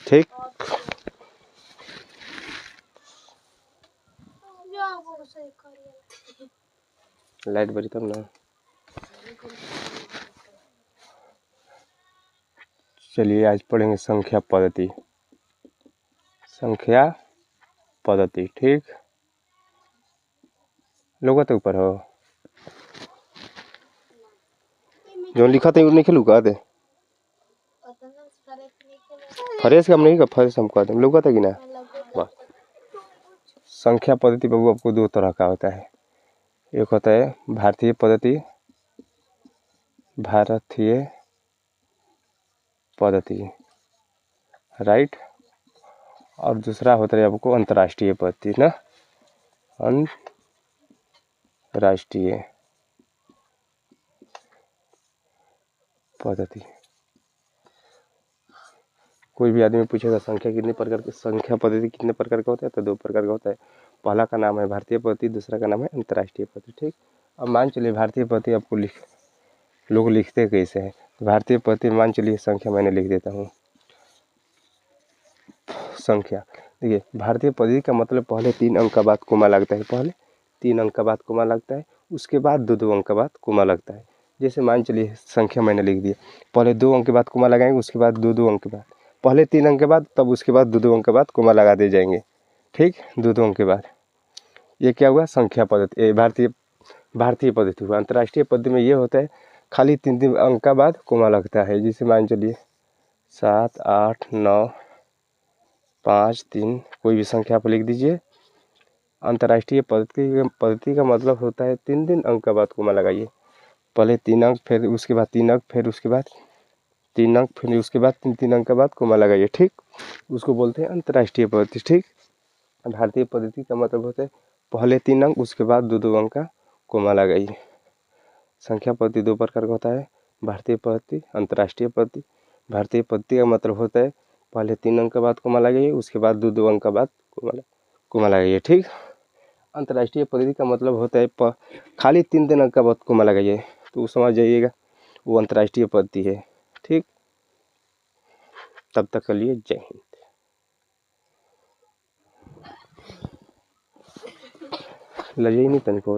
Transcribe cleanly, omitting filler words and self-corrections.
ठीक। लाइट बजी तब ना। चलिए आज पढ़ेंगे संख्या पद्धति। संख्या पद्धति, ठीक। लोग तो ऊपर हो जो लिखा था नहीं खेलू का दे फरेश का नहीं का फरेश हम कहते हैं लोग था कि ना। बस संख्या पद्धति बाबू आपको दो तरह का होता है। एक होता है भारतीय पद्धति, भारतीय पद्धति, राइट। और दूसरा होता है आपको अंतर्राष्ट्रीय पद्धति ना, अंतर्राष्ट्रीय पद्धति। कोई भी आदमी पूछेगा संख्या कितने प्रकार की, संख्या पद्धति कितने प्रकार का होता है, तो दो प्रकार का होता है। पहला का नाम है भारतीय पद्धति, दूसरा का नाम है अंतर्राष्ट्रीय पद्धति, ठीक। अब मान चलिए भारतीय पद्धति आपको लोग लिखते कैसे हैं। भारतीय पद्धति मान चलिए संख्या मैंने लिख देता हूँ। संख्या देखिए भारतीय पद्धति का मतलब पहले 3 अंक का बाद कोमा लगता है, पहले 3 अंक का बाद कोमा लगता है, उसके बाद 2 अंक का बाद कोमा लगता है। जैसे मान चलिए संख्या मैंने लिख दिया, पहले 2 अंक के बाद कोमा लगाएंगे, उसके बाद 2 अंक के बाद, पहले 3 अंक के बाद, तब उसके बाद 2 अंक के बाद कोमा लगा दे जाएंगे, ठीक। 2 अंक के बाद ये क्या हुआ संख्या पद्धति, भारतीय पद्धति हुआ। अंतर्राष्ट्रीय पद्धति में ये होता है खाली 3 अंक का बाद कोमा लगता है। जैसे मान चलिए 7, 8, 9, 5, 3 कोई भी संख्या आप लिख दीजिए। अंतर्राष्ट्रीय पद्धति का मतलब होता है 3 अंक का बाद कोमा लगाइए, पहले 3 अंक, फिर उसके बाद 3 अंक, फिर उसके बाद 3 अंक, फिर उसके बाद 3 अंक के बाद कोमा लगाइए, ठीक। उसको बोलते हैं अंतर्राष्ट्रीय पद्धति, ठीक। भारतीय पद्धति का मतलब होता है पहले 3 अंक, उसके बाद 2 अंक का कोमा लगाइए। संख्या पद्धति 2 प्रकार का होता है, भारतीय पद्धति, अंतर्राष्ट्रीय पद्धति। भारतीय पद्धति का मतलब होता है पहले 3 अंक के बाद कोमा लगाइए, उसके बाद 2 अंक के बाद कोमा लगाइए, ठीक। अंतर्राष्ट्रीय पद्धति का मतलब होता है खाली 3 अंक का बाद कोमा लगाइए, तो समझ जाइएगा वो अंतर्राष्ट्रीय पद्धति है, ठीक। तब तक के लिए जय हिंद। लगे ही नहीं तनिको।